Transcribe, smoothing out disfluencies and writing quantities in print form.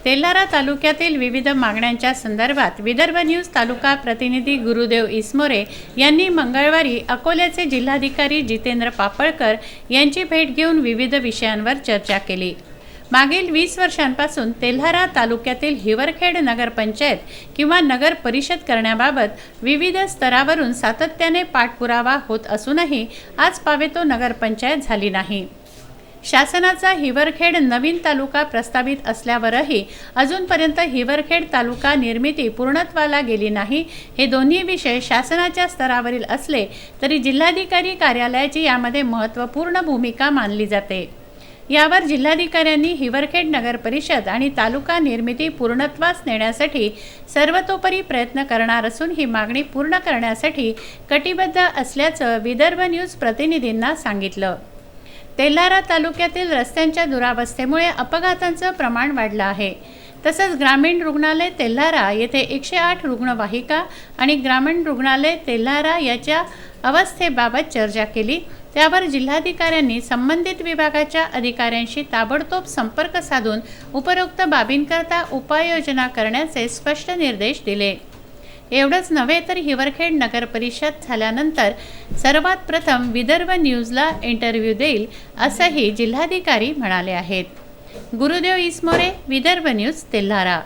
तेल्हारा तालुक्यातील विविध मागण्यांच्या संदर्भात विदर्भ न्यूज तालुका प्रतिनिधी गुरुदेव इसमोरे यांनी मंगळवारी अकोल्याचे जिल्हाधिकारी जितेंद्र पापळकर यांची भेट घेऊन विविध विषयांवर चर्चा केली। मागील 20 वर्षांपासून तेल्हारा तालुक्यातील हिवरखेड नगरपंचायत किंवा नगर परिषद करण्याबाबत विविध स्तरावरून सातत्याने पाठपुरावा होत असूनही आज पावेतो नगरपंचायत झाली नाही। शासनाचा हिवरखेड नवीन तालुका प्रस्तावित असल्यावरही अजूनपर्यंत हिवरखेड तालुका निर्मिती पूर्णत्वाला गेली नाही। हे दोन्ही विषय शासनाच्या स्तरावरील असले तरी जिल्हाधिकारी कार्यालयाची यामध्ये महत्त्वपूर्ण भूमिका मानली जाते। यावर जिल्हाधिकाऱ्यांनी हिवरखेड नगर परिषद आणि तालुका निर्मिती पूर्णत्वास नेण्यासाठी सर्वतोपरी प्रयत्न करणार असून ही मागणी पूर्ण करण्यासाठी कटिबद्ध असल्याचं विदर्भ न्यूज प्रतिनिधींना सांगितलं। तेल्हारा तालुक्यातील रस्त्यांच्या दुरावस्थेमुळे अपघातांचं प्रमाण वाढलं आहे। तसंच ग्रामीण रुग्णालय तेल्हारा येथे 108 रुग्णवाहिका आणि ग्रामीण रुग्णालय तेल्हारा याच्या अवस्थेबाबत चर्चा केली। त्यावर जिल्हाधिकाऱ्यांनी संबंधित विभागाच्या अधिकाऱ्यांशी ताबडतोब संपर्क साधून उपरोक्त बाबींकरता उपाययोजना करण्याचे स्पष्ट निर्देश दिले। एवढंच नव्हे तर हिवरखेड नगर परिषद झाल्यानंतर सर्वात प्रथम विदर्भ न्यूजला इंटरव्ह्यू देईल असंही जिल्हाधिकारी म्हणाले आहेत। गुरुदेव इसमोरे, विदर्भ न्यूज, तेल्हारा।